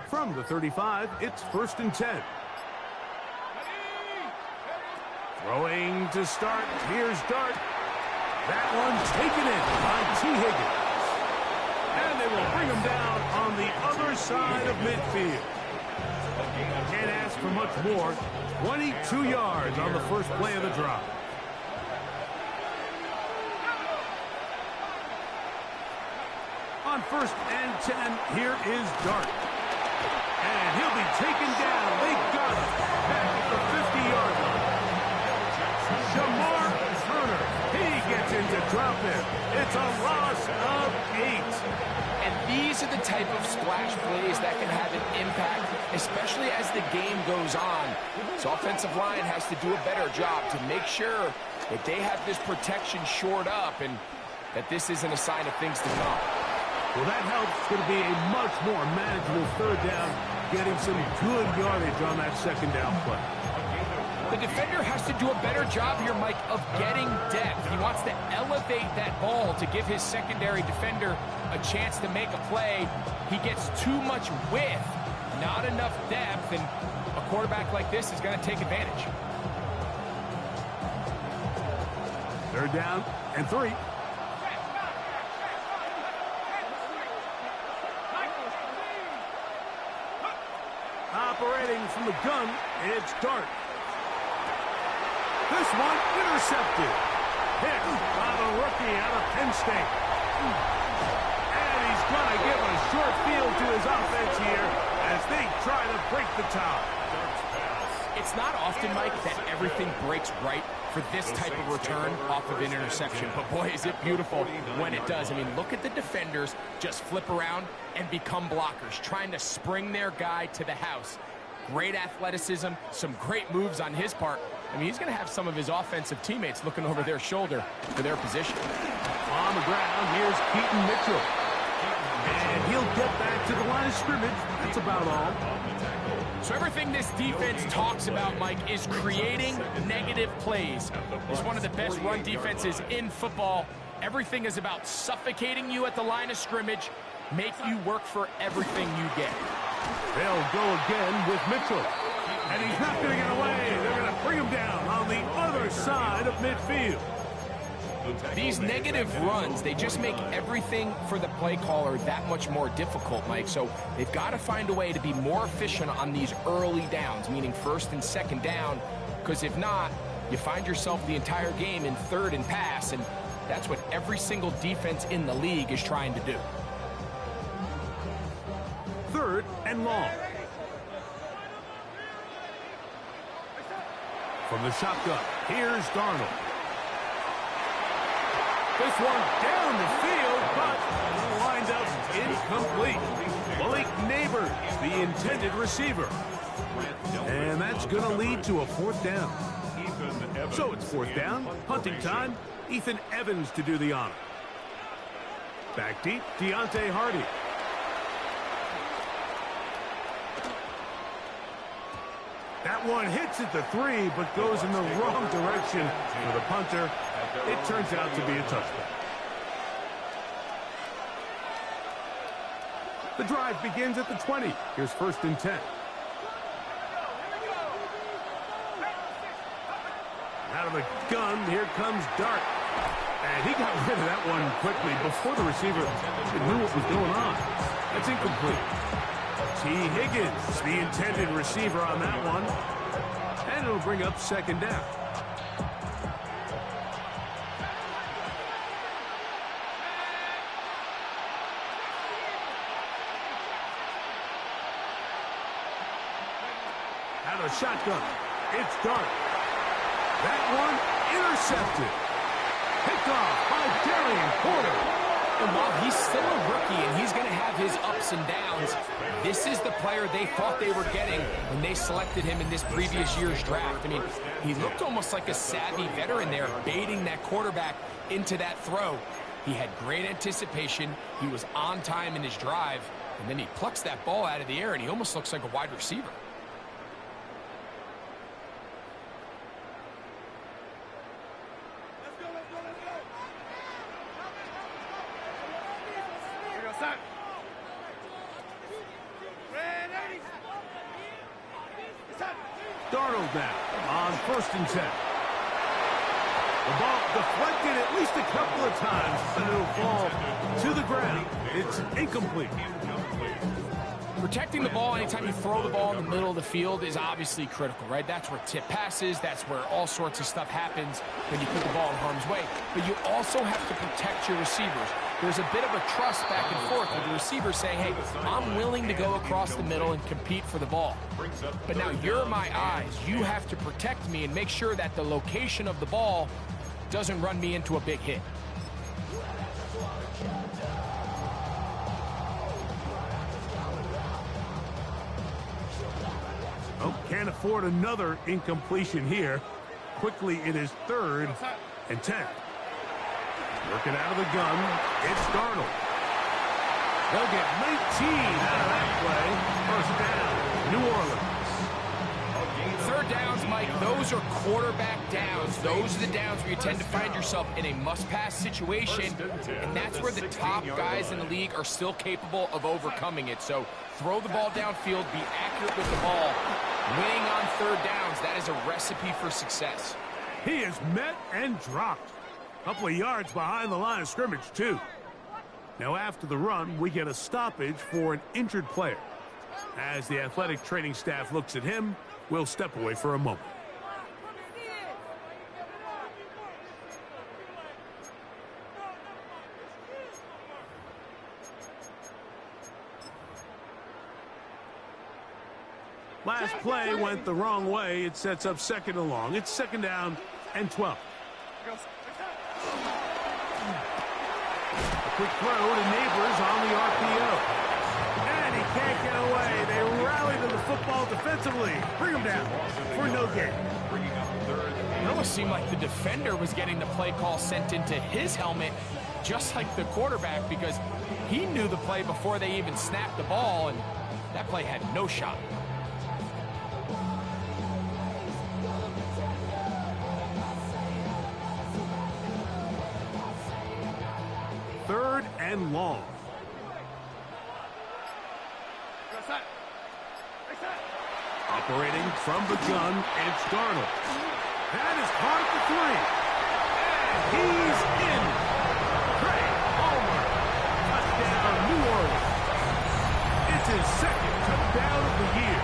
From the 35, it's 1st and 10. Throwing to start. Here's Dart. That one's taken in by T. Higgins. And they will bring him down on the other side of midfield. Can't ask for much more. 22 yards on the first play of the drive. On 1st and 10, here is Dart. And he'll be taken down. They got him back at the 50-yard line. Jamar Turner, he gets into drop in. It's a loss of 8. And these are the type of splash plays that can have an impact, especially as the game goes on. So offensive line has to do a better job to make sure that they have this protection shored up and that this isn't a sign of things to come. Well, that helps. It's going to be a much more manageable 3rd down, getting some good yardage on that 2nd down play. The defender has to do a better job here, Mike, of getting depth. He wants to elevate that ball to give his secondary defender a chance to make a play. He gets too much width, not enough depth, and a quarterback like this is going to take advantage. 3rd down and 3. Operating from the gun, it's Dart. This one intercepted. Hit by the rookie out of Penn State. And he's going to give a short field to his offense here as they try to break the tie. It's not often, Mike, that everything breaks right for this type of return off of an interception. But boy, is it beautiful when it does. I mean, look at the defenders just flip around and become blockers, trying to spring their guy to the house. Great athleticism, some great moves on his part. I mean, he's going to have some of his offensive teammates looking over their shoulder for their position. On the ground, here's Keaton Mitchell. And he'll get back to the line of scrimmage. That's about all. So everything this defense talks about, Mike, is creating negative plays. It's one of the best run defenses in football. Everything is about suffocating you at the line of scrimmage, make you work for everything you get. They'll go again with Mitchell. And he's not going to get away. They're going to bring him down on the other side of midfield. These negative runs, they just make everything for the play caller that much more difficult, Mike. So they've got to find a way to be more efficient on these early downs, meaning 1st and 2nd down, because if not, you find yourself the entire game in 3rd and pass, and that's what every single defense in the league is trying to do. 3rd and long. From the shotgun, here's Darnold. This one down the field, but lined up incomplete. Malik Neighbors, the intended receiver. And that's going to lead to a 4th down. So it's 4th down, punting time. Ethan Evans to do the honor. Back deep, Deontay Hardy. That one hits at the 3, but goes in the wrong direction for the punter. It turns out to be a touchdown. The drive begins at the 20. Here's 1st and 10. Out of the gun, here comes Dart. And he got rid of that one quickly before the receiver knew what was going on. That's incomplete. T. Higgins, the intended receiver on that one. And it'll bring up 2nd down. Out of shotgun, it's Dart. That one intercepted. Picked off by Darian Porter. And while he's still a rookie and he's going to have his ups and downs, this is the player they thought they were getting when they selected him in this previous year's draft. I mean, he looked almost like a savvy veteran there, baiting that quarterback into that throw. He had great anticipation. He was on time in his drive, and then he plucks that ball out of the air, and he almost looks like a wide receiver. Darnold now on 1st and 10. The ball deflected at least a couple of times, and it'll fall to the ground. It's incomplete. Protecting the ball anytime you throw the ball in the middle of the field is obviously critical, right? That's where tip passes, that's where all sorts of stuff happens when you put the ball in harm's way. But you also have to protect your receivers. There's a bit of a trust back and forth with the receiver saying, hey, I'm willing to go across the middle and compete for the ball. But now you're my eyes. You have to protect me and make sure that the location of the ball doesn't run me into a big hit. Oh, can't afford another incompletion here. Quickly, it is 3rd and 10. Working out of the gun, it's Darnold. They'll get 19 out of that play. 1st down, New Orleans. 3rd downs, Mike, those are quarterback downs. Those are the downs where you tend to find yourself in a must-pass situation, and that's where the top guys in the league are still capable of overcoming it. So throw the ball downfield, be accurate with the ball. Winning on 3rd downs, that is a recipe for success. He is met and dropped. A couple of yards behind the line of scrimmage, too. Now, after the run, we get a stoppage for an injured player. As the athletic training staff looks at him, we'll step away for a moment. Last play went the wrong way. It sets up 2nd and long. It's 2nd down and 12. A quick throw to Neighbors on the RPO. And he can't get away. They rally to the football defensively. Bring him down for no gain. It almost seemed like the defender was getting the play call sent into his helmet, just like the quarterback, because he knew the play before they even snapped the ball, and that play had no shot. Third and long. Operating from the gun, it's Darnold. That is caught at the 3. And he's in. Craig Palmer. Touchdown, New Orleans. It's his 2nd touchdown of the year.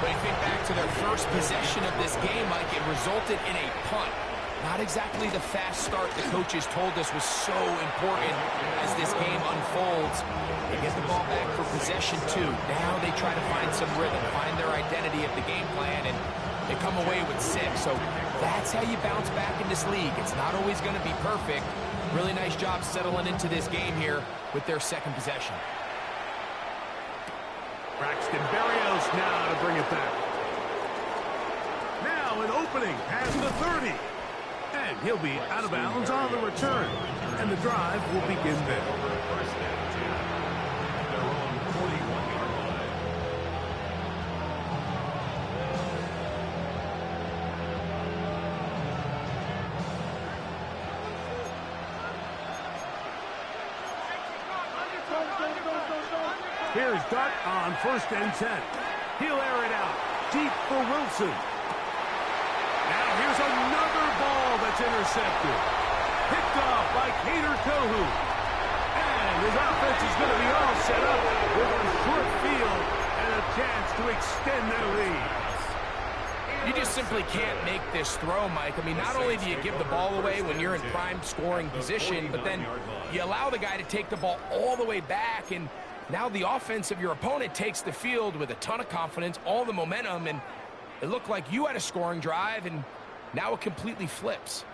But you think back to their first possession of this game, Mike, it resulted in a punt. Not exactly the fast start the coaches told us was so important as this game unfolds. They get the ball back for possession 2. Now they try to find some rhythm, find their identity of the game plan, and they come away with 6. So that's how you bounce back in this league. It's not always going to be perfect. Really nice job settling into this game here with their 2nd possession. Braxton Berrios now to bring it back. Now an opening past the 30. And he'll be out of bounds on the return. And the drive will begin there. Here's Dart on 1st and 10. He'll air it out deep for Wilson. Now here's another ball that's intercepted. Picked off by Kader Kohou. And his offense is going to be all set up with a short field and a chance to extend their lead. You just simply can't make this throw, Mike. I mean, not only do you give the ball away when you're in prime scoring position, but then you allow the guy to take the ball all the way back, and now the offense of your opponent takes the field with a ton of confidence, all the momentum, and it looked like you had a scoring drive, and now it completely flips.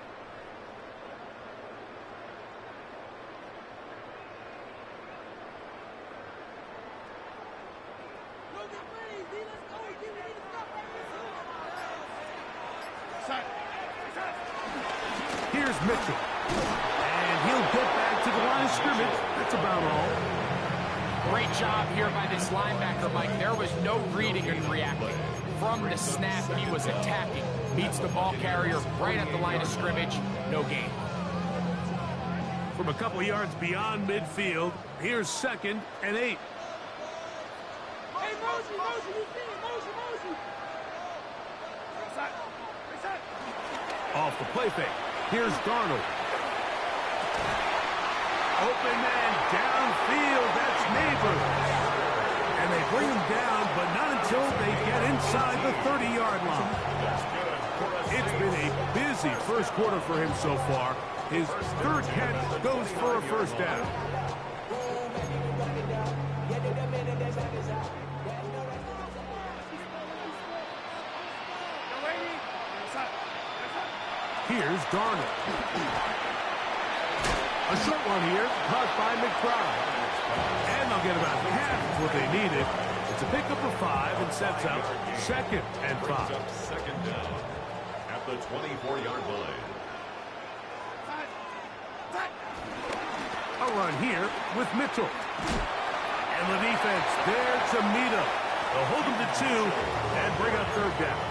Here's Mitchell. And he'll get back to the line of scrimmage. That's about all. Great job here by this linebacker, Mike. There was no reading and reacting. From the snap, he was attacking. Meets the ball carrier right at the line of scrimmage. No gain. From a couple yards beyond midfield, here's 2nd and 8. Off the play fake. Here's Darnold. Open man downfield. That's Neighbors. And they bring him down, but not until they get inside the 30-yard line. It's been a busy first quarter for him so far. His third catch goes for a first down. Here's Darnold. A short one here, caught by McBride. And they'll get about half of what they needed. It's a pickup of 5 and sets up 2nd and 5. Second down at the 24-yard line. A run here with Mitchell. And the defense there to meet him. They'll hold him to 2 and bring up third down.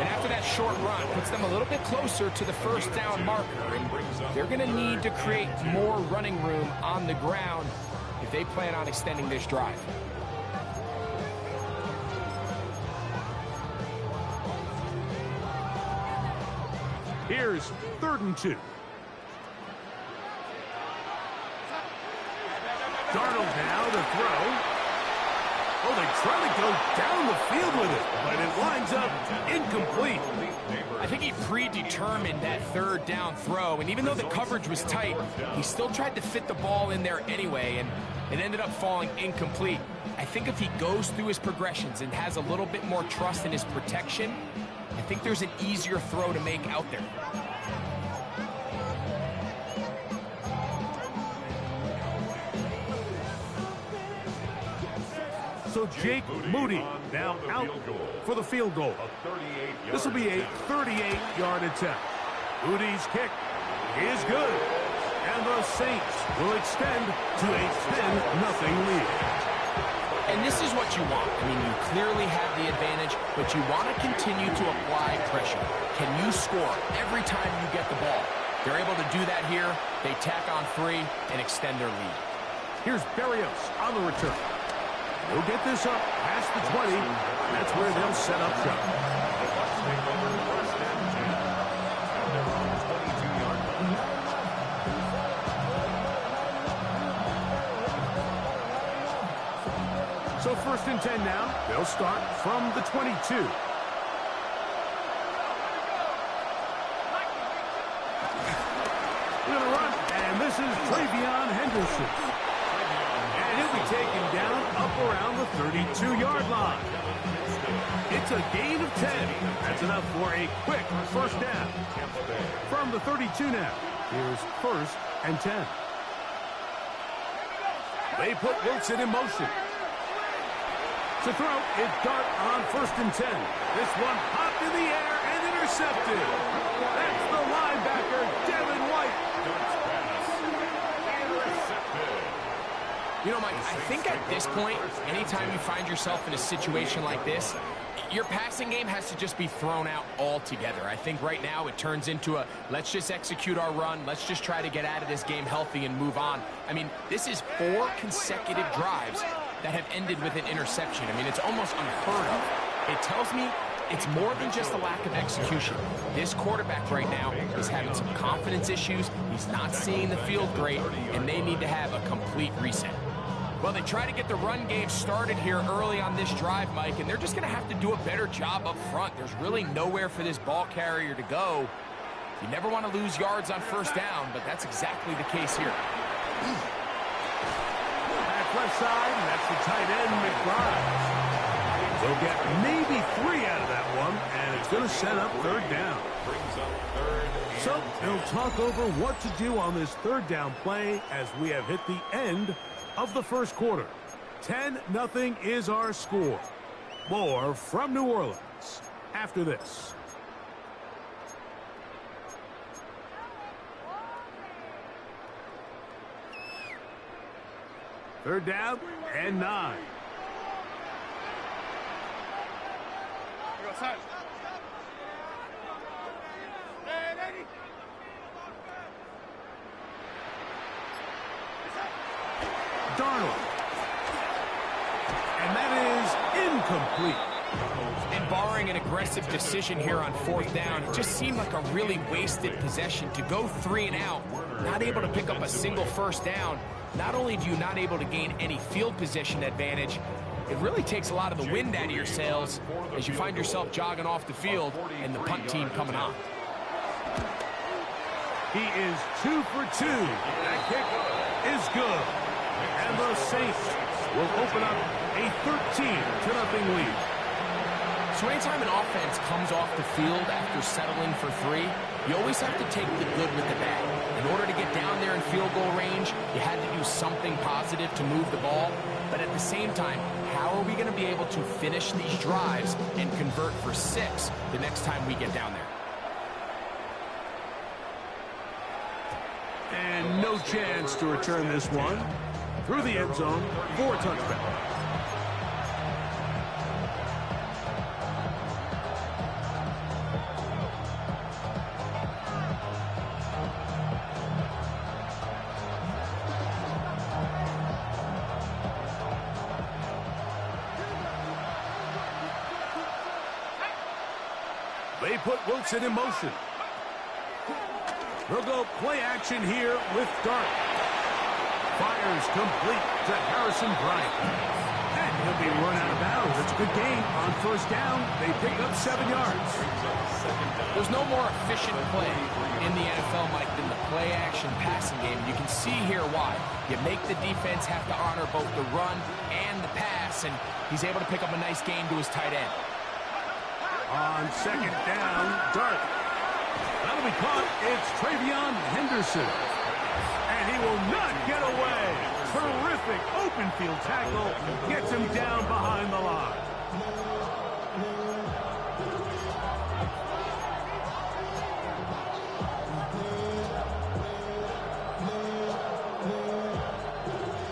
And after that short run, puts them a little bit closer to the first down marker. And they're going to need to create more running room on the ground if they plan on extending this drive. Here's 3rd and 2. Darnold now to throw. Oh, they try to go down the field with it, but it winds up incomplete. I think he predetermined that third down throw, and even though the coverage was tight, he still tried to fit the ball in there anyway, and it ended up falling incomplete. I think if he goes through his progressions and has a little bit more trust in his protection, I think there's an easier throw to make out there. So Jake Moody now out for the field goal. This will be a 38-yard attempt. Moody's kick is good. And the Saints will extend to a 10-0 lead. And this is what you want. I mean, you clearly have the advantage, but you want to continue to apply pressure. Can you score every time you get the ball? They're able to do that here. They tack on 3 and extend their lead. Here's Berrios on the return. They'll get this up past the 20. That's where they'll set up shop. So 1st and 10 now. They'll start from the 22. We're going to run, and this is Travion Henderson. And he'll be taken down up around the 32-yard line. It's a gain of 10. That's enough for a quick first down. From the 32 now, here's 1st and 10. They put Wilson in motion. To throw, it's Dart on 1st and 10. This one popped in the air and intercepted. That's the linebacker, Devin White. You know, Mike, I think at this point, anytime you find yourself in a situation like this, your passing game has to just be thrown out altogether. I think right now it turns into a, let's just execute our run, let's just try to get out of this game healthy and move on. I mean, this is 4 consecutive drives that have ended with an interception. I mean, it's almost unheard of. It tells me it's more than just a lack of execution. This quarterback right now is having some confidence issues. He's not seeing the field great, and they need to have a complete reset. Well, they try to get the run game started here early on this drive, Mike, and they're just going to have to do a better job up front. There's really nowhere for this ball carrier to go. You never want to lose yards on first down, but that's exactly the case here. Back left side, and that's the tight end, McBride. They'll get maybe 3 out of that one, and it's going to set up third down. So they'll talk over what to do on this third down play as we have hit the end of the first quarter. 10-0 is our score. More from New Orleans after this. Third down and 9. Darnold. And that incomplete. And barring an aggressive decision here on fourth down, it just seemed like a really wasted possession to go 3 and out, not able to pick up a single first down. Not only do you not able to gain any field position advantage, it really takes a lot of the wind out of your sails as you find yourself jogging off the field and the punt team coming on. He is 2 for 2. That kick is good. And the Saints will open up a 13-0 lead. So anytime an offense comes off the field after settling for 3, you always have to take the good with the bad. In order to get down there in field goal range, you had to do something positive to move the ball. But at the same time, how are we going to be able to finish these drives and convert for 6 the next time we get down there? And no chance to return this one. Through the end zone for a touchback. They put Wilson in motion. They'll go play action here with Dart. Fires complete to Harrison Bryant. And he'll be run out of bounds. It's a good game. On first down, they pick up 7 yards. There's no more efficient play in the NFL, Mike, than the play-action passing game. You can see here why. You make the defense have to honor both the run and the pass, and he's able to pick up a nice gain to his tight end. On second down, Dart. That'll be caught. It's Travion Henderson. And he will not get away. Terrific open field tackle. Gets him down behind the line.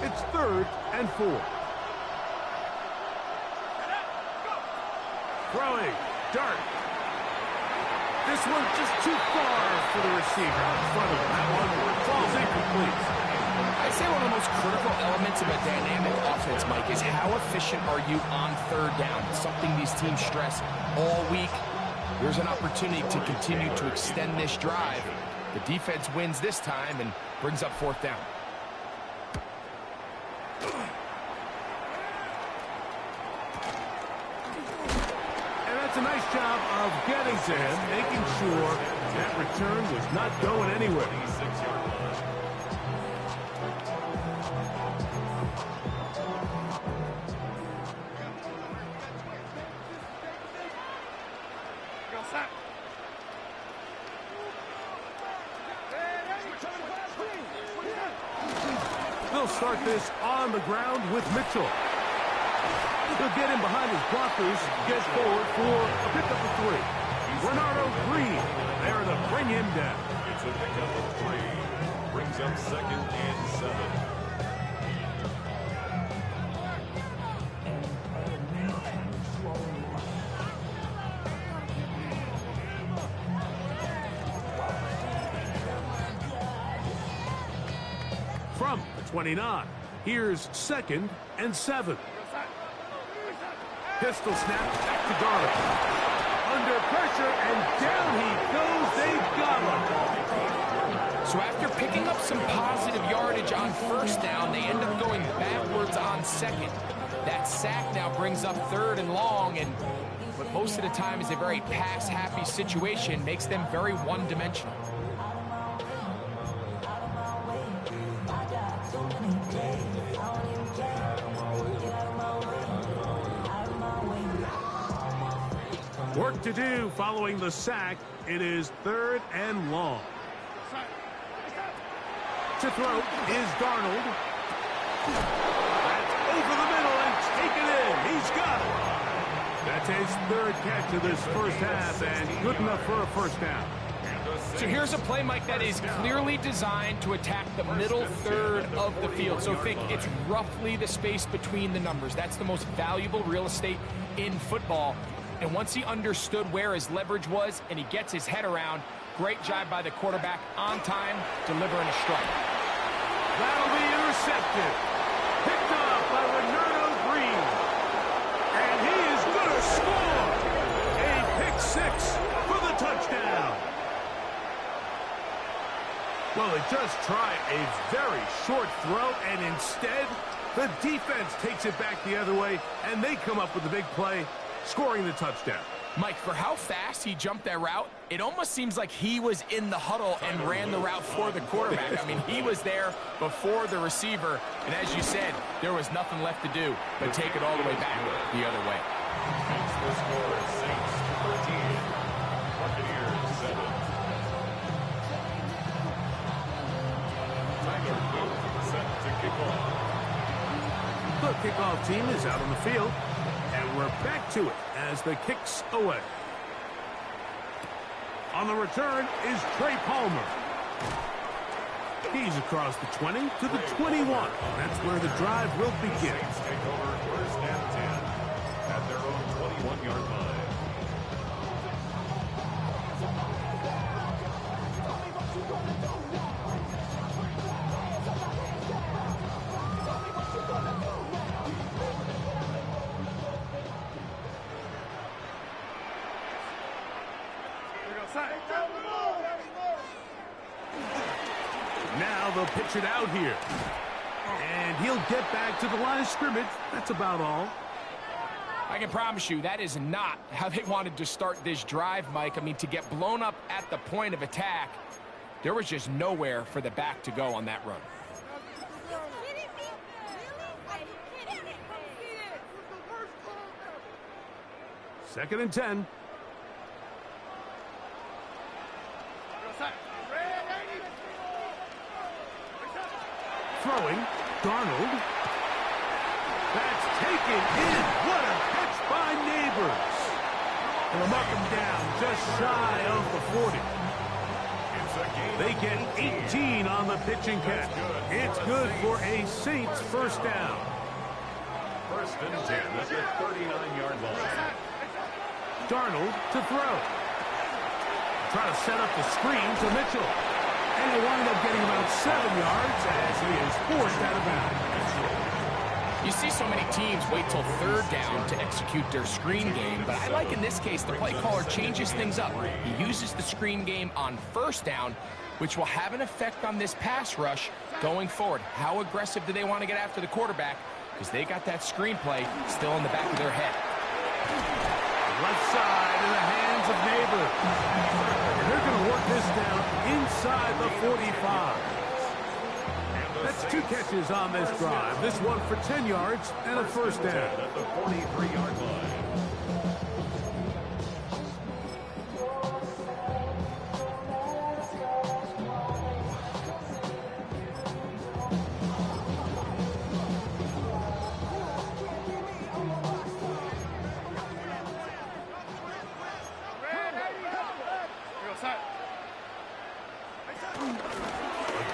It's 3rd and 4. Throwing. Dart. This one just too far for the receiver. Out in front of him. That one falls incomplete. I'd say one of the most critical elements of a dynamic offense, Mike, is how efficient are you on 3rd down? It's something these teams stress all week. There's an opportunity to continue to extend this drive. The defense wins this time and brings up 4th down. A nice job of getting to him, making sure that return was not going anywhere. They'll start this on the ground with Mitchell. He'll get in behind his blockers, get forward for a pickup of 3. Bernardo Green there to bring him down. It's a pickup of 3. Brings up 2nd and 7. From the 29, here's 2nd and 7. Pistol snap back to Garland. Under pressure, and down he goes. They've got him. So after picking up some positive yardage on 1st down, they end up going backwards on 2nd. That sack now brings up 3rd and long, and what most of the time is a very pass-happy situation makes them very one-dimensional. Work to do following the sack. It is 3rd and long. To throw is Darnold. That's over the middle and taken in. He's got it. That's his 3rd catch of this first half and good enough for a first down. So here's a play, Mike, that is clearly designed to attack the middle 3rd of the field. So think it's roughly the space between the numbers. That's the most valuable real estate in football. And once he understood where his leverage was and he gets his head around, great job by the quarterback on time, delivering a strike. That'll be intercepted. Picked up by Bernardo Green. And he is Oh, they just try a very short throw, and instead, the defense takes it back the other way, and they come up with the big play, scoring the touchdown. Mike, for how fast he jumped that route, it almost seems like he was in the huddle and ran the route for the quarterback. I mean, he was there before the receiver, and as you said, there was nothing left to do but take it all the way back the other way. The score is Saints 14, Buccaneers 7. Tyler Boone set to kick off. The kickoff team is out on the field, and we're back to it as the kick's away. On the return is Trey Palmer. He's across the 20 to the 21. That's where the drive will begin. Saints take over first and 10 at their own 21-yard line. Now they'll pitch it out here. And he'll get back to the line of scrimmage. That's about all. I can promise you that is not how they wanted to start this drive, Mike. I mean, to get blown up at the point of attack, there was just nowhere for the back to go on that run. Second and 10. Throwing, Darnold. That's taken in. What a catch by Neighbors. And they'll mark him down just shy of the 40. They get 18 on the pitch and catch. It's good for a Saints first down. First and 10 at the 39-yard line. Darnold to throw. Try to set up the screen to Mitchell. And he'll wind up getting about 7 yards as he is forced out of bounds. You see so many teams wait till third down to execute their screen game, but I like in this case the play caller changes things up. He uses the screen game on first down, which will have an effect on this pass rush going forward. How aggressive do they want to get after the quarterback? Because they got that screenplay still in the back of their head. Left side in the hands of Neighbors. They're going to work this down inside the 45. That's 2 catches on this drive. This one for 10 yards and a first down. At the 43-yard line.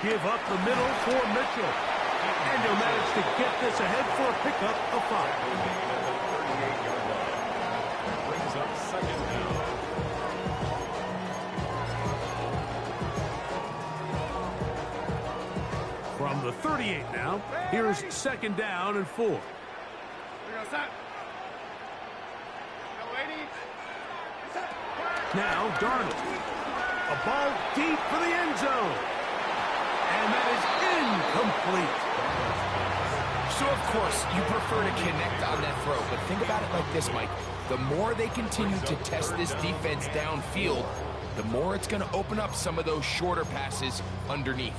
Give up the middle for Mitchell. And he'll manage to get this ahead for a pickup of 5. Brings up second down. From the 38 now, here's second down and 4. Now Darnold. A ball deep for the end zone. And that is incomplete. So, of course, you prefer to connect on that throw, but think about it like this, Mike. The more they continue to test this defense downfield, the more it's going to open up some of those shorter passes underneath.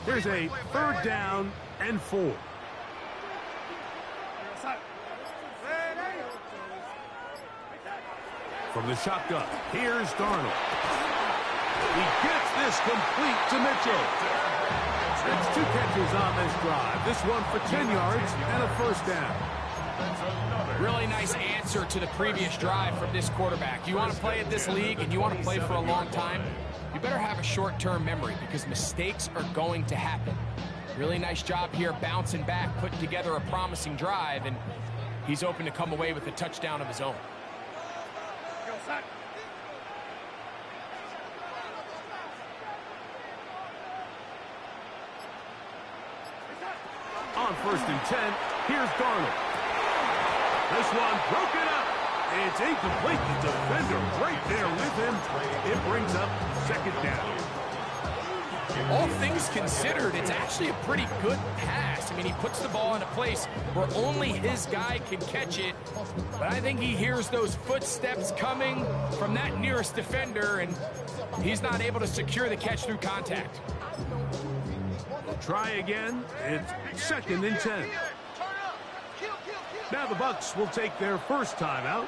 Here's a third down and 4. From the shotgun, here's Darnold. He gets this complete to Mitchell. That's 2 catches on this drive. This one for 10 yards and a first down. Really nice answer to the previous drive from this quarterback. You want to play at this league and you want to play for a long time, you better have a short-term memory because mistakes are going to happen. Really nice job here bouncing back, putting together a promising drive, and he's open to come away with a touchdown of his own. On 1st and 10, here's Darnold. This one broken up. It's incomplete. The defender right there with him. It brings up 2nd down. All things considered, it's actually a pretty good pass. I mean, he puts the ball in a place where only his guy can catch it. But I think he hears those footsteps coming from that nearest defender, and he's not able to secure the catch through contact. Try again. It's 2nd and 10. Now the Bucs will take their first timeout.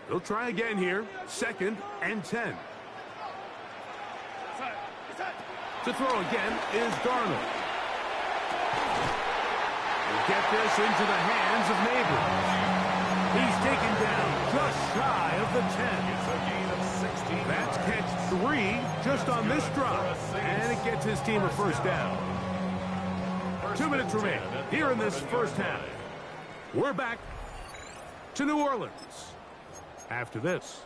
They'll try again here. 2nd and 10. To throw again is Darnold. We'll get this into the hands of Neighbors. He's taken down just shy of the 10. It's a gain of 16. That's catch 3 just on this drive. And it gets his team a first down. 2 minutes remain here in this first half. We're back to New Orleans after this.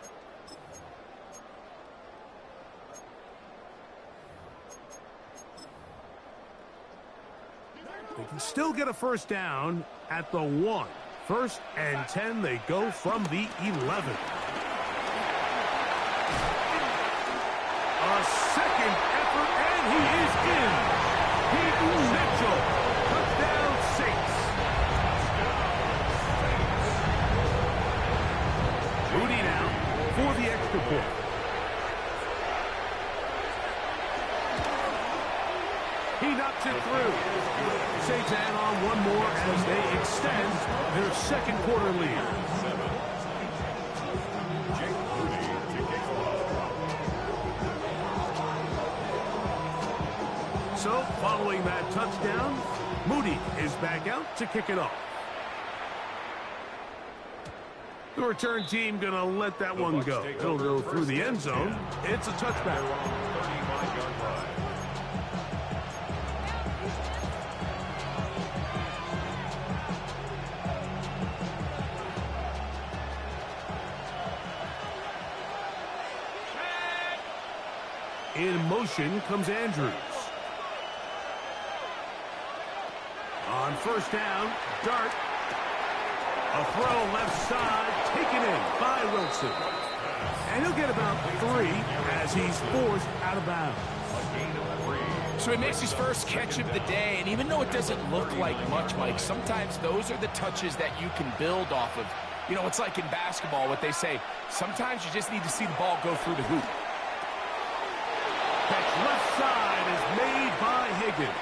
They can still get a first down at the 1. 1st and 10, they go from the 11. A second effort, and he is in. Peyton Mitchell, touchdown Saints. Rudy now for the extra point. He knocks it through. Saints add on one more as they extend their 2nd quarter lead. So, following that touchdown, Moody is back out to kick it off. The return team going to let that one go. It'll go through the end zone. It's a touchback. In motion comes Andrews. On 1st down, Dart. A throw left side, taken in by Wilson. And he'll get about 3 as he's forced out of bounds. So he makes his first catch of the day, and even though it doesn't look like much, Mike, sometimes those are the touches that you can build off of. You know, it's like in basketball, what they say, sometimes you just need to see the ball go through the hoop. Catch left side is made by Higgins.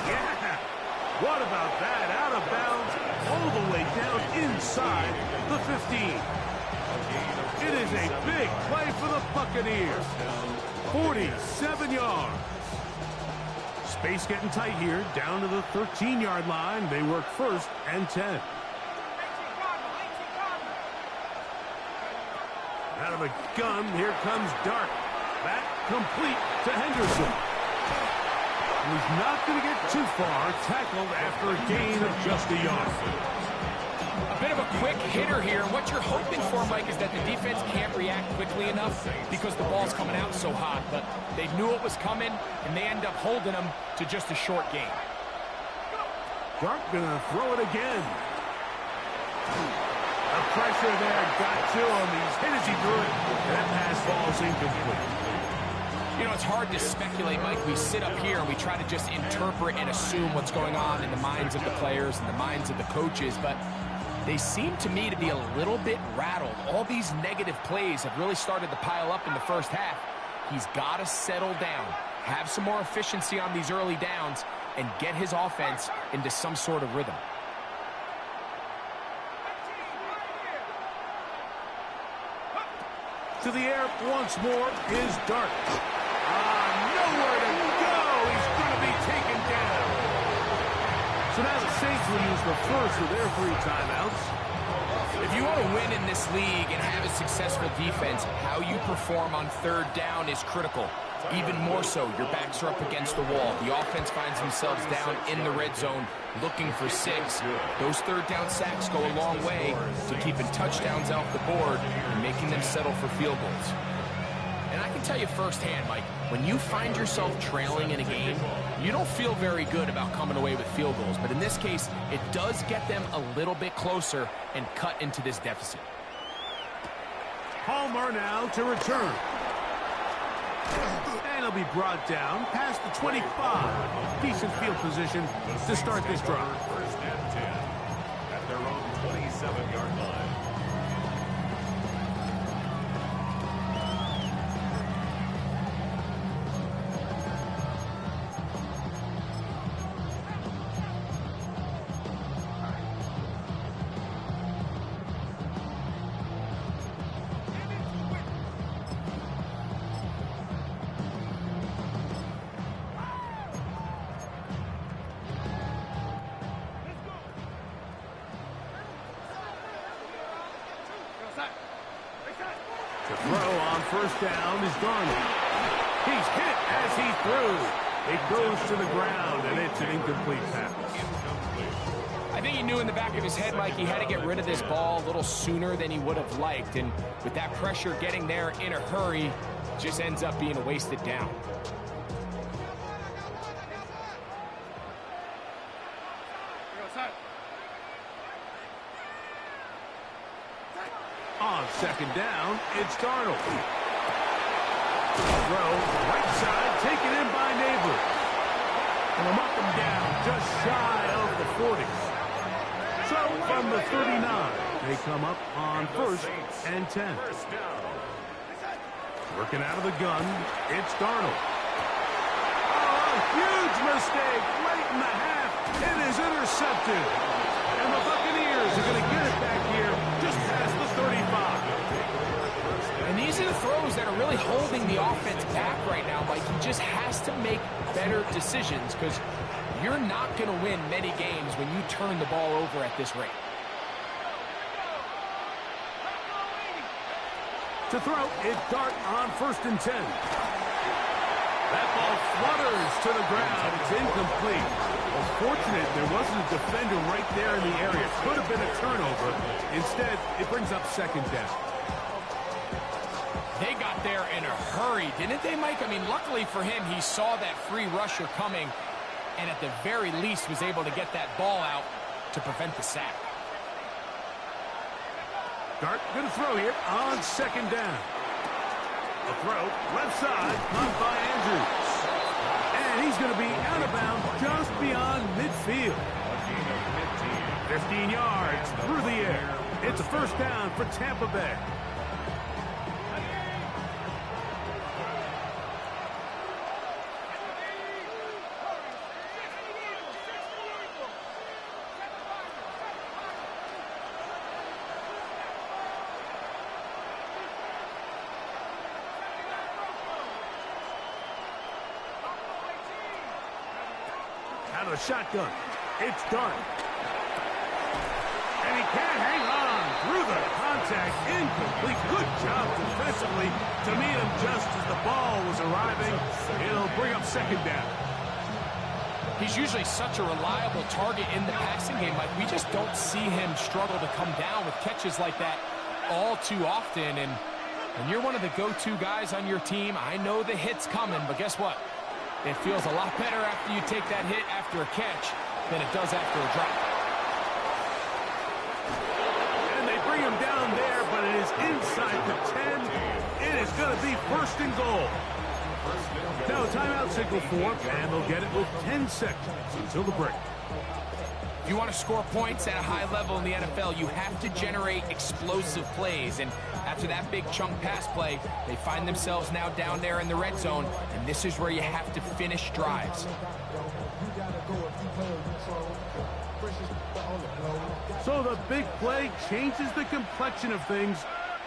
Yeah! What about that? Out of bounds, all the way down inside the 15. It is a big play for the Buccaneers. 47 yards. Space getting tight here, down to the 13-yard line. They work 1st and 10. Out of the gun, here comes Dart. That complete to Henderson. He's not going to get too far, tackled after a gain of just a yard. A bit of a quick hitter here. What you're hoping for, Mike, is that the defense can't react quickly enough because the ball's coming out so hot. But they knew it was coming, and they end up holding them to just a short gain. Dart going to throw it again. The pressure there got to him. He's hit as he threw it, and that pass falls incomplete. You know, it's hard to speculate, Mike. We sit up here and we try to just interpret and assume what's going on in the minds of the players and the minds of the coaches, but they seem to me to be a little bit rattled. All these negative plays have really started to pile up in the first half. He's got to settle down, have some more efficiency on these early downs, and get his offense into some sort of rhythm. To the air once more is Dart. Nowhere to go. He's going to be taken down. So now the Saints will use the first of their 3 timeouts. If you want to win in this league and have a successful defense, how you perform on third down is critical. Even more so, your backs are up against the wall. The offense finds themselves down in the red zone looking for 6. Those third down sacks go a long way to keeping touchdowns off the board and making them settle for field goals. And I can tell you firsthand, Mike, when you find yourself trailing in a game, you don't feel very good about coming away with field goals. But in this case, it does get them a little bit closer and cut into this deficit. Palmer now to return. And he'll be brought down past the 25. Decent field position to start this drive. First and 10 at their own 27-yard line. The throw on first down is Darnold. He's hit as he threw. It goes to the ground, and it's an incomplete pass. I think he knew in the back of his head, Mike, he had to get rid of this ball a little sooner than he would have liked. And with that pressure getting there in a hurry, just ends up being a wasted down. On second down, it's Darnold. Throw, right side, taken in by Neighbors. And they'll knock him down just shy of the 40. So from the 39, they come up on first and 10. Working out of the gun, it's Darnold. Oh, a huge mistake late in the half. It is intercepted. And the Buccaneers are going to get it back here just past the 35. And these are the throws that are really holding the offense back right now, Mike. He just has to make better decisions because you're not going to win many games when you turn the ball over at this rate. To throw, it's Dart on first and 10. That ball flutters to the ground. It's incomplete. Well, fortunate there wasn't a defender right there in the area. Could have been a turnover. Instead, it brings up second down. They got there in a hurry, didn't they, Mike? I mean, luckily for him, he saw that free rusher coming and at the very least was able to get that ball out to prevent the sack. Dart going to throw here on second down. A throw, left side, caught by Andrews. And he's going to be out of bounds just beyond midfield. 15 yards through the air. It's a first down for Tampa Bay. Out of the shotgun, it's Dart. And he can't hang on through the contact. Incomplete. Good job defensively to meet him just as the ball was arriving. It'll bring up second down. He's usually such a reliable target in the passing game. Like, we just don't see him struggle to come down with catches like that all too often. And when you're one of the go-to guys on your team, I know the hit's coming, but guess what? It feels a lot better after you take that hit after a catch than it does after a drop. And they bring him down there, but it is inside the 10. It is going to be first and goal. No, timeout signal for, and they'll get it with 10 seconds until the break. If you want to score points at a high level in the NFL, you have to generate explosive plays. And after that big chunk pass play, they find themselves now down there in the red zone, and this is where you have to finish drives. So the big play changes the complexion of things.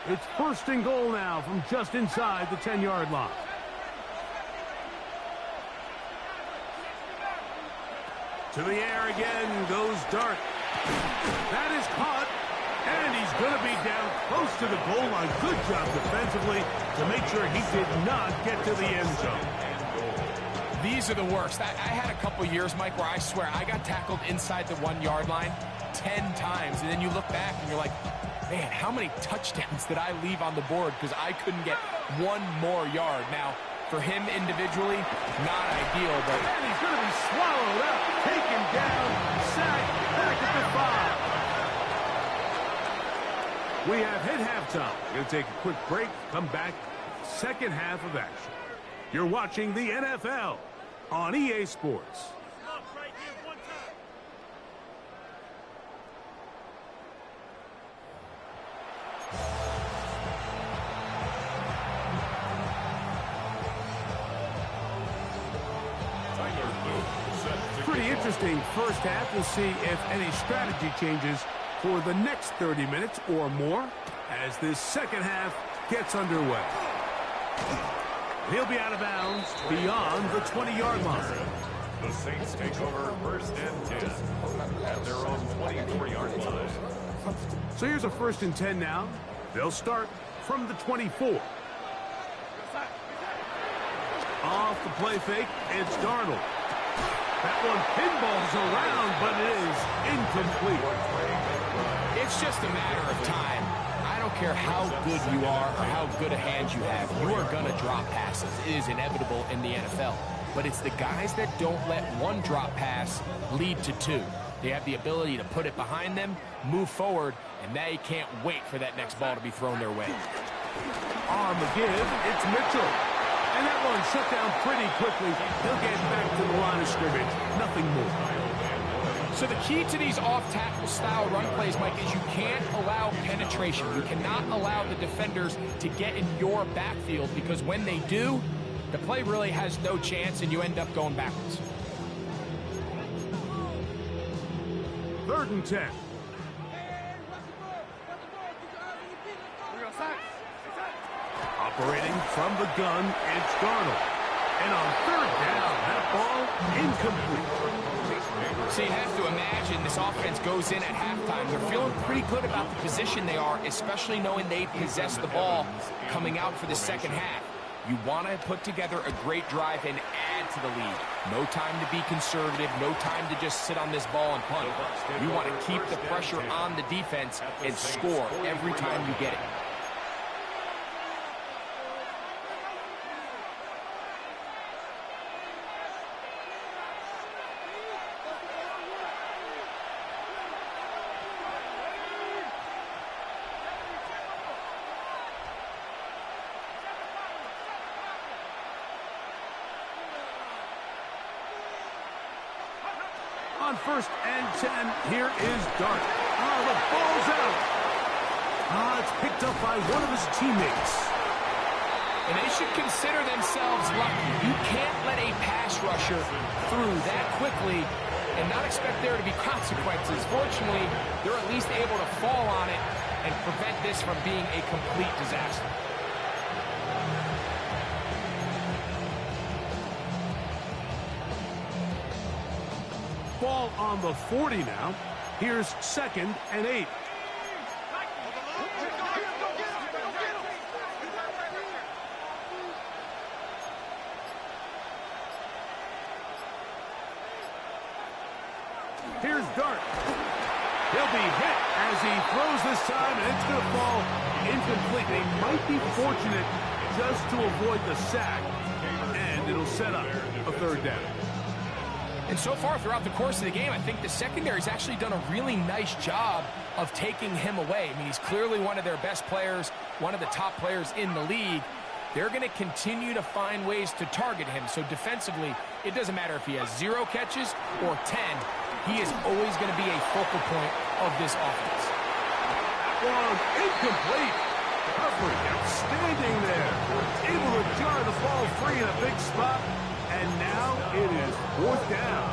It's first and goal now from just inside the 10-yard line. To the air again goes Dart. That is caught, and he's going to be down close to the goal line. Good job defensively to make sure he did not get to the end zone. These are the worst. I had a couple years, Mike, where I swear I got tackled inside the 1 yard line 10 times. And then you look back and you're like, man, how many touchdowns did I leave on the board because I couldn't get one more yard? Now, for him individually, not ideal, but... And he's going to be swallowed up, taken down, sacked, back at the 5. We have hit halftime. We're going to take a quick break, come back, second half of action. You're watching the NFL on EA Sports. Pretty interesting first half. We'll see if any strategy changes for the next 30 minutes or more as this second half gets underway. He'll be out of bounds beyond the 20-yard line. The Saints take over first and 10 at their own 24-yard line. So here's a first and 10 now. They'll start from the 24. Off the play fake, it's Darnold. That one pinballs around, but it is incomplete. It's just a matter of time. I don't care how good you are or how good a hand you have. You are going to drop passes. It is inevitable in the NFL. But it's the guys that don't let one drop pass lead to two. They have the ability to put it behind them, move forward, and they can't wait for that next ball to be thrown their way. On the give, it's Mitchell. And that one shut down pretty quickly. He'll get back to the line of scrimmage. Nothing more. So the key to these off-tackle style run plays, Mike, is you can't allow penetration. You cannot allow the defenders to get in your backfield because when they do, the play really has no chance and you end up going backwards. 3rd and 10. Operating from the gun, it's Darnold. And on 3rd down, that ball incomplete. So you have to imagine this offense goes in at halftime. They're feeling pretty good about the position they are, especially knowing they possess the ball coming out for the second half. You want to put together a great drive and add to the lead. No time to be conservative, no time to just sit on this ball and punt. You want to keep the pressure on the defense and score every time you get it. On 1st and 10, here is Dart. Oh, the ball's out. It's picked up by one of his teammates. And they should consider themselves lucky. You can't let a pass rusher through that quickly and not expect there to be consequences. Fortunately, they're at least able to fall on it and prevent this from being a complete disaster. Ball on the 40 now. Here's 2nd and 8. Here's Dart. He'll be hit as he throws this time, and it's going to fall incomplete. They might be fortunate just to avoid the sack, and it'll set up a 3rd down. And so far throughout the course of the game, I think the secondary's actually done a really nice job of taking him away. I mean, he's clearly one of their best players, one of the top players in the league. They're going to continue to find ways to target him. So defensively, it doesn't matter if he has 0 catches or 10. He is always going to be a focal point of this offense. One incomplete. Coverage outstanding there. Able to jar the ball free in a big spot. And now it is 4th down.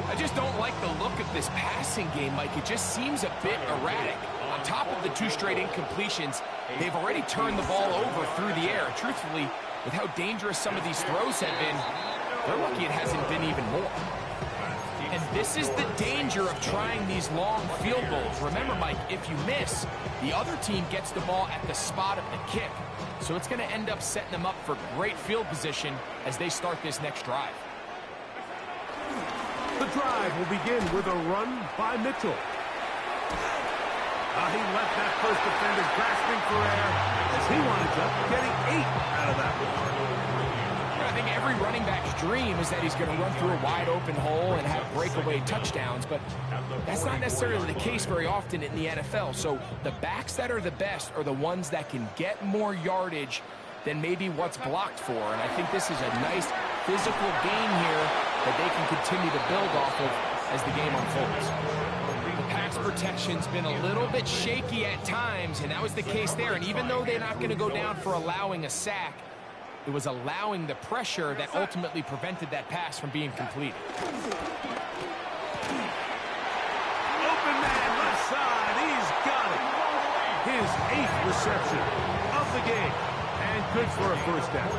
I just don't like the look of this passing game, Mike. It just seems a bit erratic. On top of the 2 straight incompletions, they've already turned the ball over through the air. Truthfully, with how dangerous some of these throws have been, they're lucky it hasn't been even more. And this is the danger of trying these long field goals. Remember, Mike, if you miss, the other team gets the ball at the spot of the kick. So it's going to end up setting them up for great field position as they start this next drive. The drive will begin with a run by Mitchell. He left that first defender grasping for air as he winds up getting 8 out of that one. I think every running back's dream is that he's going to run through a wide open hole and have breakaway touchdowns, but that's not necessarily the case very often in the NFL. So the backs that are the best are the ones that can get more yardage than maybe what's blocked for. And I think this is a nice physical gain here that they can continue to build off of as the game unfolds. The pass protection's been a little bit shaky at times, and that was the case there. And even though they're not going to go down for allowing a sack, it was allowing the pressure that ultimately prevented that pass from being completed. Open man left side. He's got it. His 8th reception of the game. And good for a first down.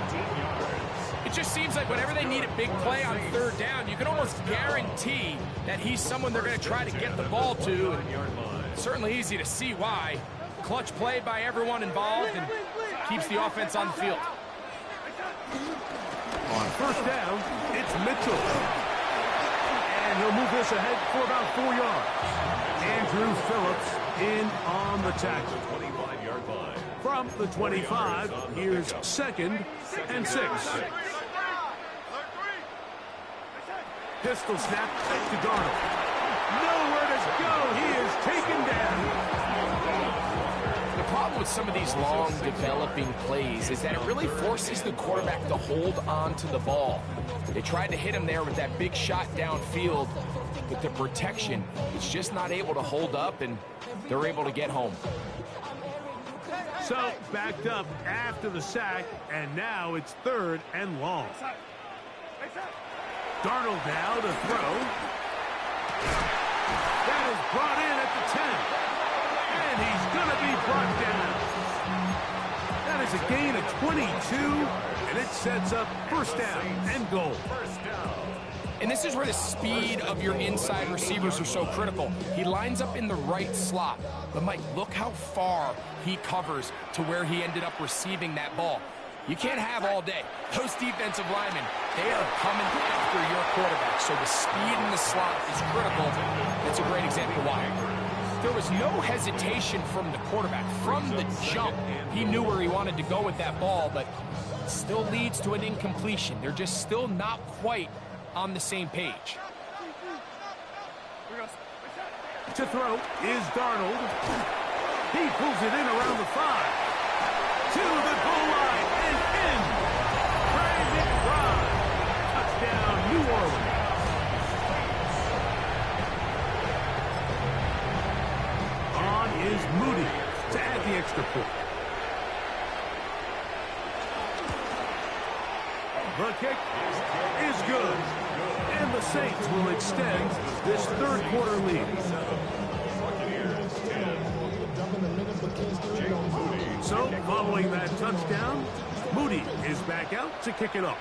It just seems like whenever they need a big play on 3rd down, you can almost guarantee that he's someone they're going to try to get the ball to. And it's certainly easy to see why. Clutch play by everyone involved and keeps the offense on the field. On first down, it's Mitchell. And he'll move this ahead for about 4 yards. Andrew Phillips in on the tackle. 25-yard line. From the 25, here's 2nd and 6. Pistol snap to Darnold. Nowhere to go. He is taken down. The problem with some of these long developing plays is that it really forces the quarterback to hold on to the ball. They tried to hit him there with that big shot downfield, but the protection is just not able to hold up, and they're able to get home. So backed up after the sack, and now it's 3rd and long. Darnold now to throw. That is brought in at the 10. And he's going to be brought down. That is a gain of 22, and it sets up first down and goal. And this is where the speed of your inside receivers are so critical. He lines up in the right slot. But, Mike, look how far he covers to where he ended up receiving that ball. You can't have all day. Those defensive linemen, they are coming after your quarterback. So the speed in the slot is critical. That's a great example why. There was no hesitation from the quarterback. From the jump, he knew where he wanted to go with that ball, but it still leads to an incompletion. They're just still not quite on the same page. To throw is Darnold. He pulls it in around the 5. To the goal line and in. Brandon Brown. Touchdown, New Orleans. On is Moody to add the extra point. The kick is good. And the Saints will extend this 3rd quarter lead. So, following that touchdown, Moody is back out to kick it up.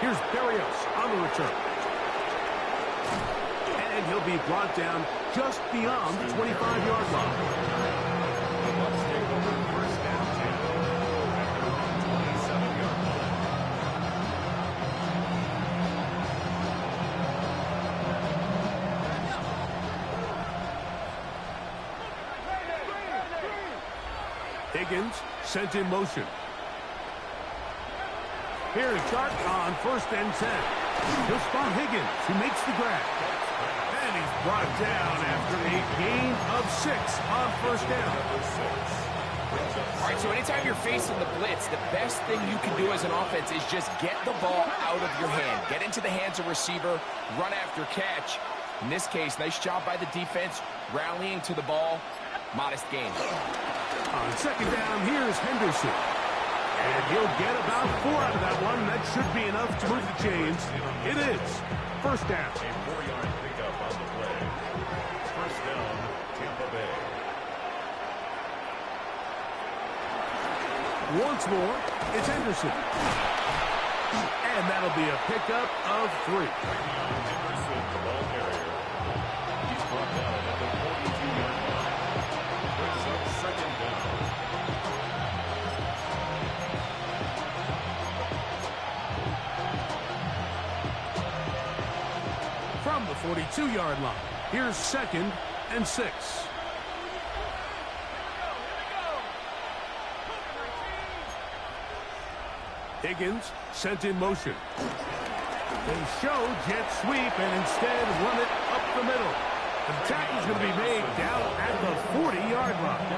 Here's Berrios on the return. And he'll be brought down just beyond the 25-yard line. Higgins sent in motion. Here's Chark on 1st and 10. He'll spot Higgins, who makes the grab. And he's brought down after a gain of 6 on 1st down. All right, so anytime you're facing the blitz, the best thing you can do as an offense is just get the ball out of your hand. Get into the hands of receiver, run after catch. In this case, nice job by the defense, rallying to the ball. Modest gain. On 2nd down, here's Henderson. And he'll get about 4 out of that one. That should be enough to move the chains. It is 1st down. A 4-yard pickup on the play. 1st down, Tampa Bay. Once more, it's Henderson. And that'll be a pickup of 3. Emerson, the ball carrier. He's brought down at the 42-yard line. Brings up second down. From the 42-yard line, here's 2nd and 6. Higgins sent in motion. They show jet sweep and instead run it up the middle. The tackle's going to be made down at the 40-yard line.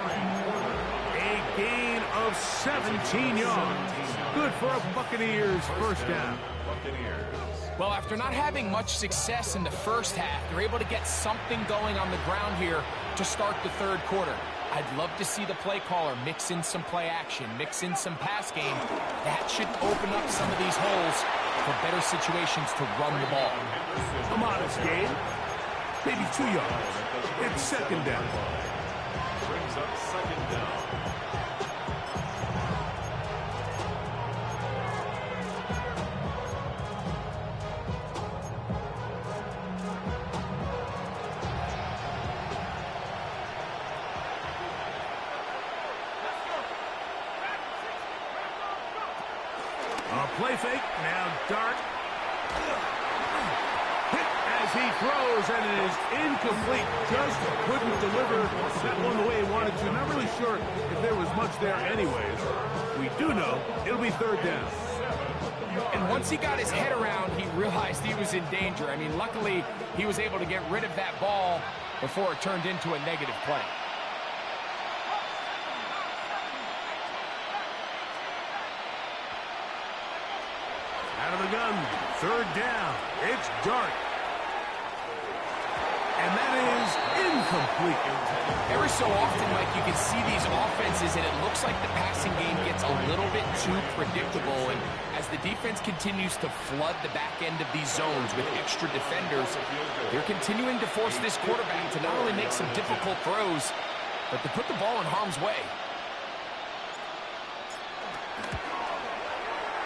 A gain of 17 yards. Good for a Buccaneers first down. Buccaneers. Well, after not having much success in the first half, they're able to get something going on the ground here to start the third quarter. I'd love to see the play caller mix in some play action, mix in some pass game. That should open up some of these holes for better situations to run the ball. A modest gain, maybe 2 yards. It's second down. Brings up second down. Play fake, now Dart. Hit as he throws, and it is incomplete. Just couldn't deliver that one the way he wanted to. Not really sure if there was much there anyways. We do know it'll be third down. And once he got his head around, he realized he was in danger. I mean, luckily, he was able to get rid of that ball before it turned into a negative play. Out of the gun, third down. It's Dart. And that is incomplete. Every so often, Mike, you can see these offenses, and it looks like the passing game gets a little bit too predictable. And as the defense continues to flood the back end of these zones with extra defenders, they're continuing to force this quarterback to not only make some difficult throws, but to put the ball in harm's way.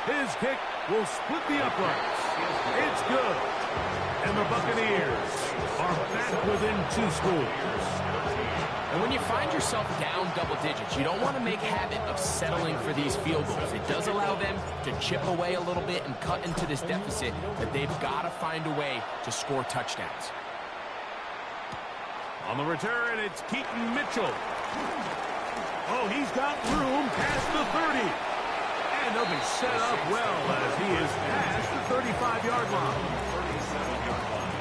His kick will split the uprights. It's good. And the Buccaneers are back within 2 scores. And when you find yourself down double digits, you don't want to make habit of settling for these field goals. It does allow them to chip away a little bit and cut into this deficit, but they've got to find a way to score touchdowns. On the return, it's Keaton Mitchell. Oh, he's got room past the 30. And they'll be set up well as he is past the 35-yard line. 37-yard line.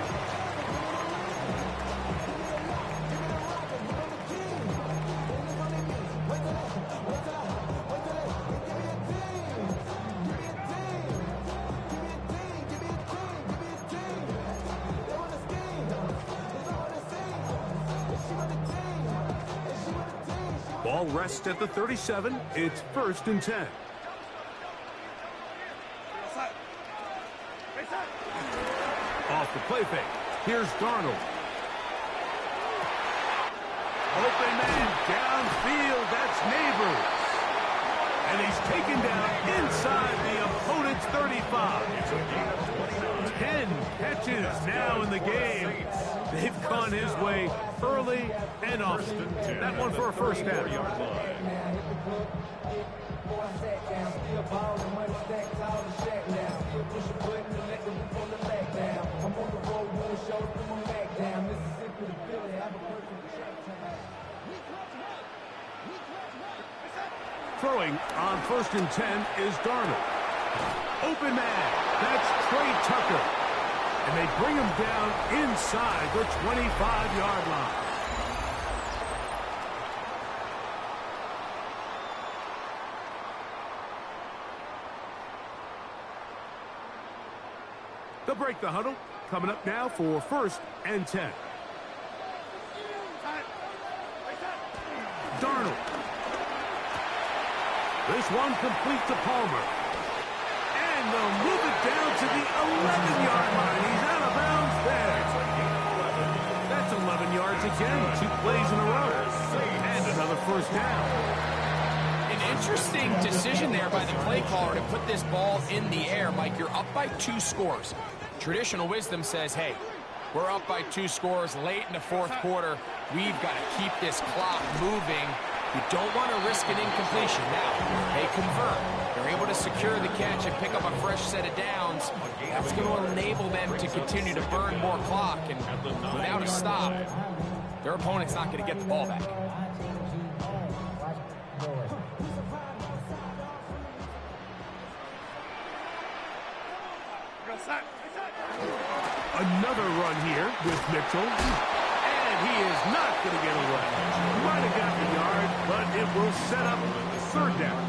Ball rests at the 37. It's 1st and 10. Off the play fake. Here's Darnold. Open man downfield. That's Neighbors. And he's taken down inside the opponent's 35. 10 catches now in the game. They've gone his way early and often. That one for a first down. Throwing on 1st and 10 is Darnold. Open man. That's Trey Tucker. And they bring him down inside the 25-yard line. They'll break the huddle. Coming up now for 1st and 10. Darnold. This one complete to Palmer. And they'll move it down to the 11-yard line. He's out of bounds there. That's 11 yards again. 2 plays in a row. And another first down. An Interesting decision there by the play caller to put this ball in the air. Mike, you're up by 2 scores. Traditional wisdom says, hey, we're up by 2 scores late in the fourth quarter. We've got to keep this clock moving. You don't want to risk an incompletion. Now, they convert. They're able to secure the catch and pick up a fresh set of downs. That's going to enable them to continue to burn more clock. And without a stop, their opponent's not going to get the ball back. Another run here with Mitchell. And he is not going to get away. Might have got the yard, but it will set up 3rd down.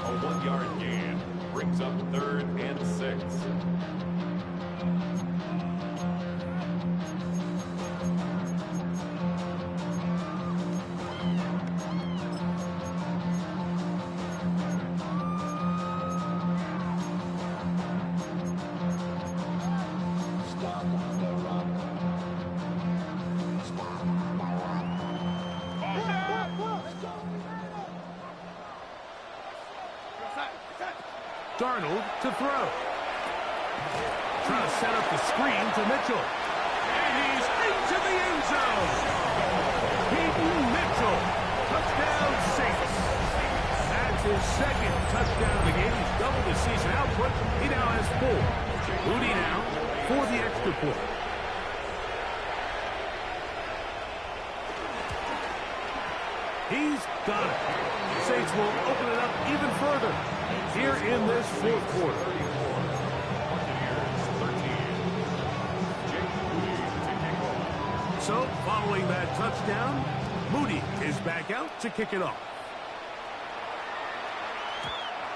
A 1-yard gain brings up 3rd and 6. Darnold to throw. Trying to set up the screen to Mitchell. And he's into the end zone. Peyton Mitchell. Touchdown Saints. That's his 2nd touchdown of the game. He's doubled his season output. He now has 4. Moody now for the extra point. He's got it. Saints will open it up even further here in this 4th quarter. So, following that touchdown, Moody is back out to kick it off.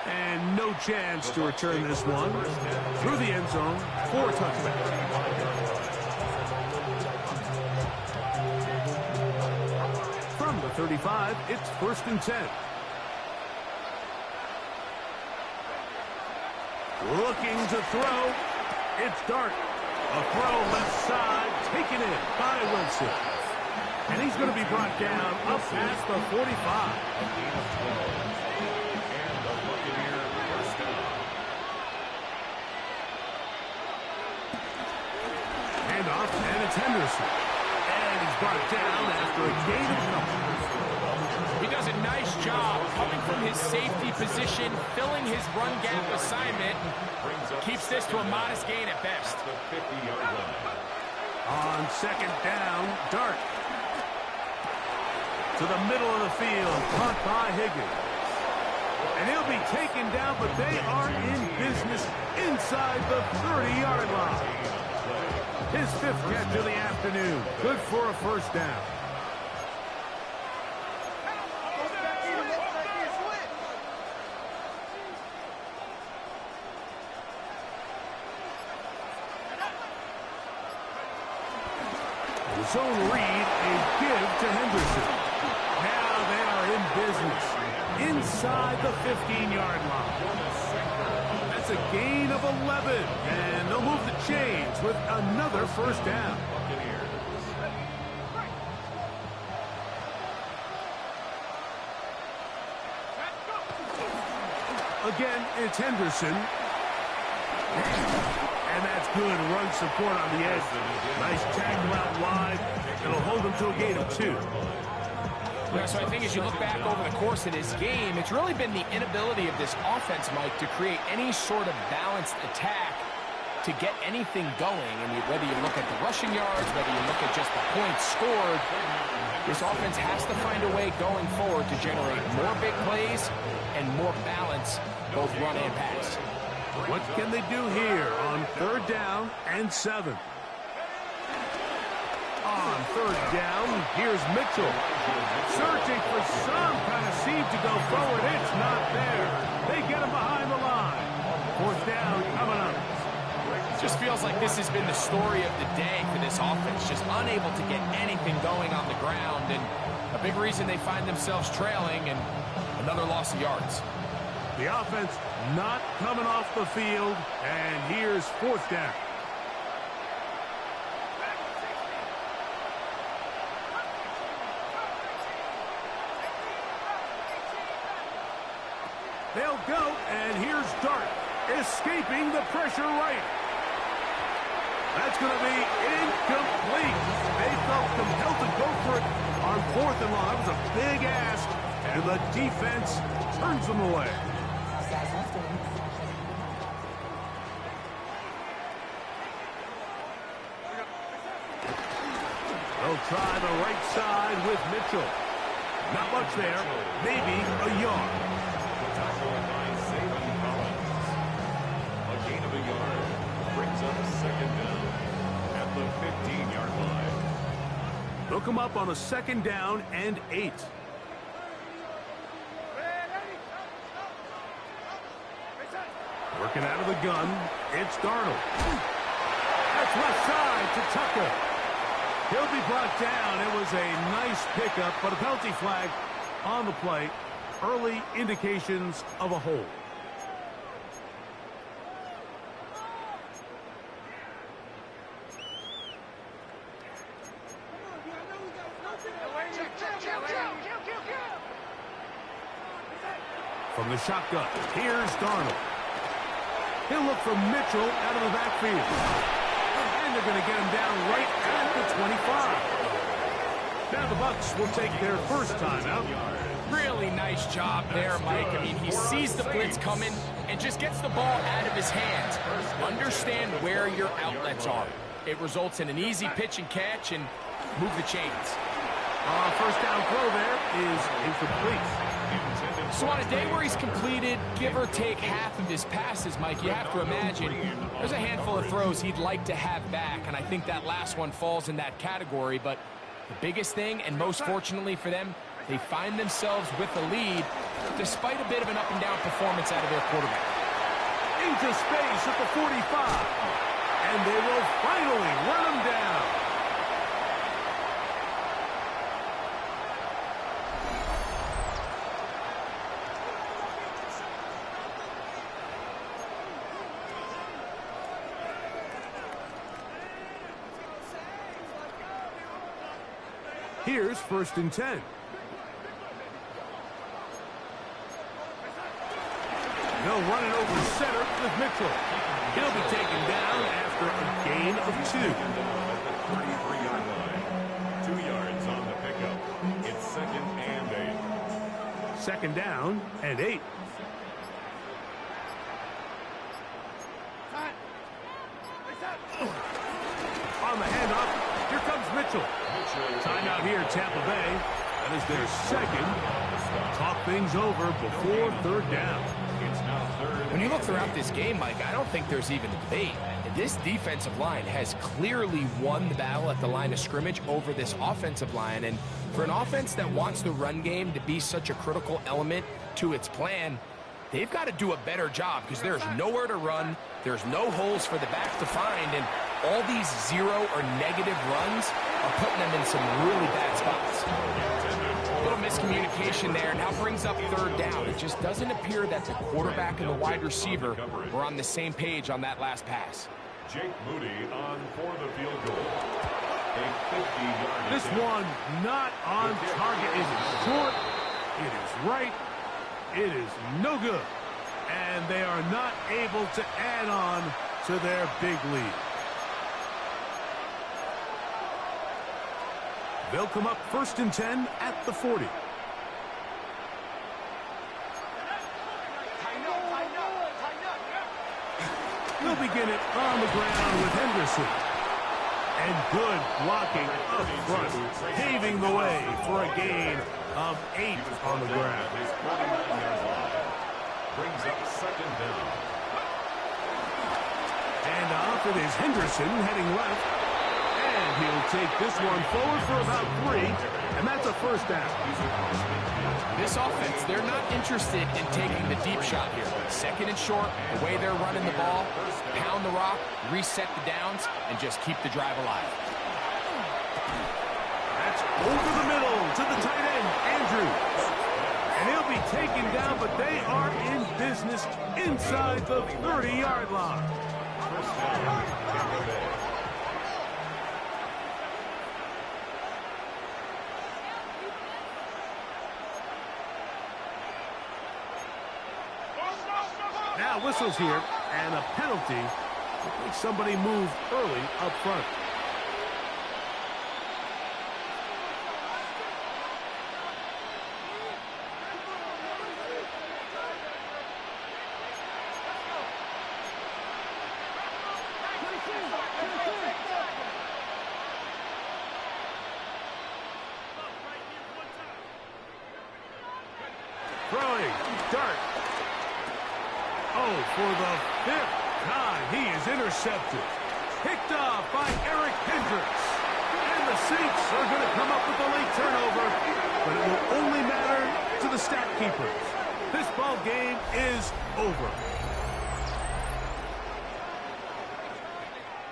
And no chance to return this one through the end zone for a touchback. From the 35, it's 1st and 10. Looking to throw. It's Dart. A throw left side, taken in by Wilson. And he's going to be brought down up past the 45. Handoff, and it's Henderson. And he's brought down after a gain of couple. He does a nice job coming from his safety position, filling his run gap assignment. Keeps this to a modest gain at best. On 2nd down, Dart. To the middle of the field, caught by Higgins. And he'll be taken down, but they are in business inside the 30-yard line. His 5th catch of the afternoon. Good for a 1st down. Zone read, a give to Henderson. Now they are in business inside the 15-yard line. That's a gain of 11, and they'll move the chains with another 1st down. Again, it's Henderson. And that's good run support on the edge. Nice tackle out wide. It'll hold them to a gain of 2. Yeah, so I think as you look back over the course of this game, it's really been the inability of this offense, Mike, to create any sort of balanced attack to get anything going. And whether you look at the rushing yards, whether you look at just the points scored, this offense has to find a way going forward to generate more big plays and more balance, both run and pass. What can they do here on 3rd down and 7? On 3rd down, here's Mitchell. Searching for some kind of seed to go forward. It's not there. They get him behind the line. 4th down coming up. It just feels like this has been the story of the day for this offense. Just unable to get anything going on the ground. And a big reason they find themselves trailing and another loss of yards. The offense not coming off the field, and here's 4th down. escaping the pressure right. That's going to be incomplete. They felt compelled to go for it on 4th and long. That was a big ask, and the defense turns them away. They'll try the right side with Mitchell. Not much there. Maybe a yard. Tackled by Zayvon Collins. A gain of a yard brings up 2nd down at the 15-yard line. They'll come up on a 2nd down and 8. Working out of the gun, it's Darnold. That's left side to Tucker. He'll be brought down. It was a nice pickup, but a penalty flag on the play. Early indications of a hold. From the shotgun, here's Darnold. He'll look for Mitchell out of the backfield. And they're going to get him down right at the 25. Now the Bucks will take their first timeout. Really nice job there, Mike. I mean, he sees the blitz coming and just gets the ball out of his hands. Understand where your outlets are. It results in an easy pitch and catch and move the chains. First down throw there is incomplete. So on a day where he's completed, give or take half of his passes, Mike, you have to imagine there's a handful of throws he'd like to have back, and I think that last one falls in that category. But the biggest thing, and most fortunately for them, they find themselves with a lead despite a bit of an up-and-down performance out of their quarterback. Into space at the 45. And they will finally run him down. Here's 1st and 10. They'll run it over center with Mitchell. He'll be taken down after a gain of 2. 33-yard line. 2 yards on the pickup. It's 2nd and 8. 2nd down and 8. On the handoff, here comes Mitchell. Timeout here, Tampa Bay. That is their 2nd. Talk things over before 3rd down. It's now 3rd. When you look throughout this game, Mike, I don't think there's even a debate. This defensive line has clearly won the battle at the line of scrimmage over this offensive line. And for an offense that wants the run game to be such a critical element to its plan, they've got to do a better job because there's nowhere to run. There's no holes for the back to find. And all these 0 or negative runs are putting them in some really bad spots. A little miscommunication there. Now brings up 3rd down. It just doesn't appear that the quarterback and the wide receiver were on the same page on that last pass. Jake Moody on for the field goal. A 50-yard This one not on target. It is short. It is right. It is no good. And they are not able to add on to their big lead. They'll come up 1st and 10 at the 40. They'll begin it on the ground with Henderson. And good blocking up front, paving the way for a gain of 8 on the ground. Brings up 2nd down. And off it is Henderson heading left. And he'll take this one forward for about 3. And that's a 1st down. This offense, they're not interested in taking the deep shot here. 2nd and short, the way they're running the ball, pound the rock, reset the downs, and just keep the drive alive. That's over the middle to the tight end, Andrews. And he'll be taken down, but they are in business inside the 30-yard line. First down, Tampa Bay. Now whistles here and a penalty to make somebody move early up front. Throwing, dart. Oh, for the 5th time, he is intercepted. Picked off by Eric Kendricks. And the Saints are going to come up with a late turnover, but it will only matter to the stat keepers. This ball game is over.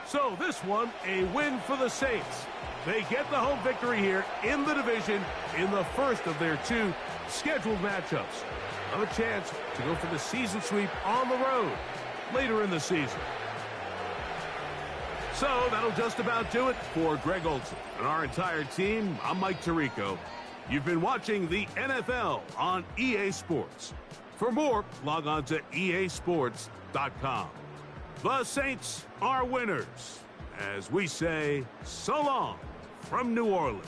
So this one, a win for the Saints. They get the home victory here in the division in the first of their 2 scheduled matchups. Have a chance to go for the season sweep on the road later in the season. So that'll just about do it for Greg Olsen and our entire team. I'm Mike Tirico. You've been watching the NFL on EA Sports. For more, log on to easports.com. The Saints are winners, as we say so long from New Orleans.